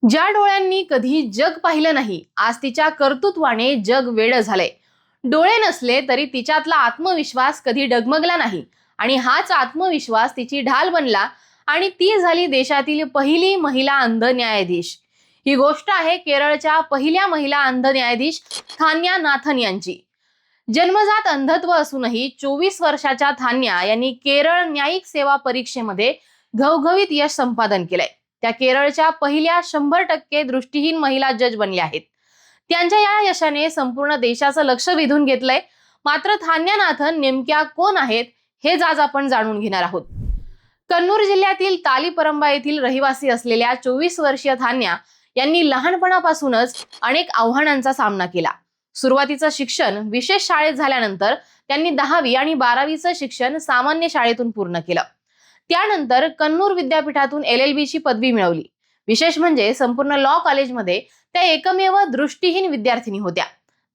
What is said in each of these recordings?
ज्या डोळ्यांनी कधी जग पाहिलं नाही, आज तिच्या कर्तृत्वाने जग वेडं झालंय. डोळे नसले तरी तिच्यातला आत्मविश्वास कधी डगमगला नाही आणि हाच आत्मविश्वास तिची ढाल बनला आणि ती झाली देशातील पहिली महिला अंध न्यायाधीश. ही गोष्ट आहे केरळच्या पहिल्या महिला अंध न्यायाधीश थान्या नाथन यांची. जन्मजात अंधत्व असूनही 24 वर्षाच्या थान्या यांनी केरळ न्यायिक सेवा परीक्षेमध्ये घवघवीत यश संपादन केलंय. त्या केरळच्या पहिल्या 100% दृष्टीहीन महिला जज बनल्या आहेत. त्यांच्या या यशाने संपूर्ण देशाचं लक्ष वेधून घेतलंय. मात्र थान्या नाथन नेमक्या कोण आहेत हेच आज आपण जाणून घेणार आहोत. कन्नूर जिल्ह्यातील तालीपरंबा येथील रहिवासी असलेल्या 24 वर्षीय थान्या यांनी लहानपणापासूनच अनेक आव्हानांचा सामना केला. सुरुवातीचं शिक्षण विशेष शाळेत झाल्यानंतर त्यांनी 10वी आणि 12वीचं शिक्षण सामान्य शाळेतून पूर्ण केलं. त्यानंतर कन्नूर विद्यापीठातून LLB ची पदवी मिळवली. विशेष म्हणजे संपूर्ण लॉ कॉलेजमध्ये त्या एकमेव दृष्टीहीन विद्यार्थिनी होत्या.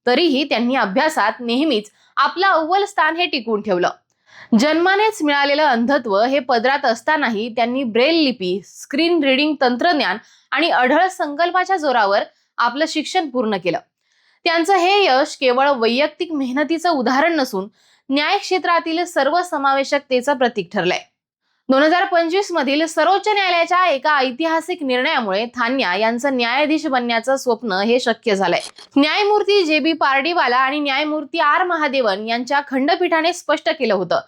तरीही त्यांनी अभ्यासात नेहमीच आपलं अव्वल स्थान हे टिकवून ठेवलं. जन्मानेच मिळालेलं अंधत्व हे पदरात असतानाही त्यांनी ब्रेल लिपी, स्क्रीन रीडिंग तंत्रज्ञान आणि अढळ संकल्पाच्या जोरावर आपलं शिक्षण पूर्ण केलं. त्यांचं हे यश केवळ वैयक्तिक मेहनतीचं उदाहरण नसून न्याय क्षेत्रातील सर्वसमावेशकतेचं प्रतीक ठरलंय. 2025 मधील सर्वोच्च न्यायालयाच्या एका ऐतिहासिक निर्णयामुळे थान्या यांचं न्यायाधीश बनण्याचं स्वप्न हे शक्य झालंय. न्यायमूर्ती JB पार्डीवाला आणि न्यायमूर्ती R महादेवन यांच्या खंडपीठाने स्पष्ट केलं होतं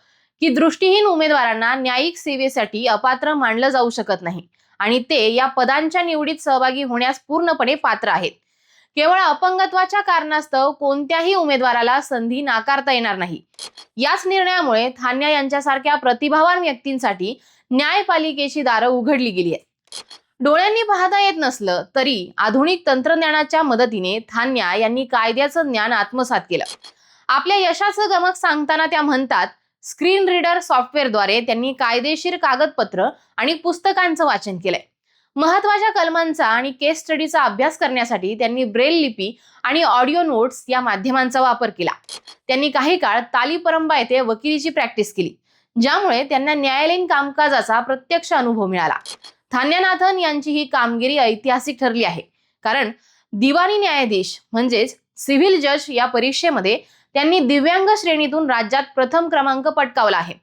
की दृष्टीहीन उमेदवारांना न्यायिक सेवेसाठी अपात्र मानलं जाऊ शकत नाही आणि ते या पदांच्या निवडीत सहभागी होण्यास पूर्णपणे पात्र आहेत. केवळ अपंगत्वाच्या कारणास्तव कोणत्याही उमेदवाराला संधी नाकारता येणार नाही. याच निर्णयामुळे थान्या यांच्यासारख्या प्रतिभावान व्यक्तींसाठी न्यायपालिकेची दारं उघडली गेली आहेत. डोळ्यांनी पाहता येत नसलं तरी आधुनिक तंत्रज्ञानाच्या मदतीने थान्या यांनी कायद्याचं ज्ञान आत्मसात केलं. आपल्या यशाचं गमक सांगताना त्या म्हणतात, स्क्रीन रीडर सॉफ्टवेअरद्वारे त्यांनी कायदेशीर कागदपत्र आणि पुस्तकांचं वाचन केलंय. महत्वाच्या कलमांचा आणि केस स्टडीचा अभ्यास करण्यासाठी त्यांनी ब्रेल लिपी आणि ऑडिओ नोट्स या माध्यमांचा वापर केला. त्यांनी काही काळ तालीपरंबा येथे वकिलीची प्रॅक्टिस केली, ज्यामुळे त्यांना न्यायालयीन कामकाजाचा प्रत्यक्ष अनुभव मिळाला. थान्या नाथन यांची ही कामगिरी ऐतिहासिक ठरली आहे, कारण दिवाणी न्यायाधीश म्हणजेच सिव्हिल जज या परीक्षेमध्ये त्यांनी दिव्यांग श्रेणीतून राज्यात प्रथम क्रमांक पटकावला आहे.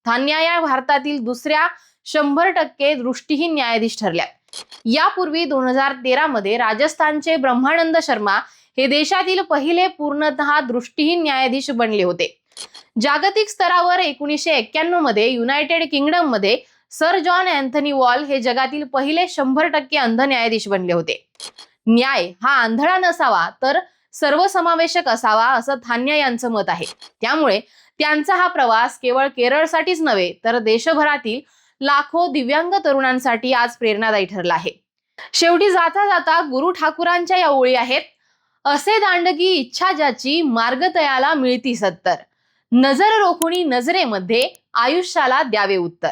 थान्या या भारतातील दुसऱ्या 100% दृष्टीहीन न्यायाधीश ठरल्या. यापूर्वी 2013 मध्ये राजस्थानचे ब्रह्मानंद शर्मा हे देशातील पहिले पूर्णतः दृष्टीहीन न्यायाधीश बनले होते. जागतिक स्तरावर 1991 मध्ये युनायटेड किंगडम मध्ये सर जॉन अँथनी वॉल हे जगातील पहिले 100% अंध न्यायाधीश बनले होते. न्याय हा आंधळा नसावा तर सर्वसमावेशक असावा असं थान्या यांचं मत आहे. त्यामुळे त्यांचा हा प्रवास केवळ केरळसाठीच नव्हे तर देशभरातील लाखो दिव्यांग तरुणांसाठी आज प्रेरणादायी ठरला आहे. शेवटी जाता जाता गुरु ठाकूरांच्या या ओळी आहेत, असे दांडगी इच्छा ज्याची मार्ग तयाला मिळती सत्तर, नजर रोखुनी नजरेमध्ये आयुष्याला द्यावे उत्तर.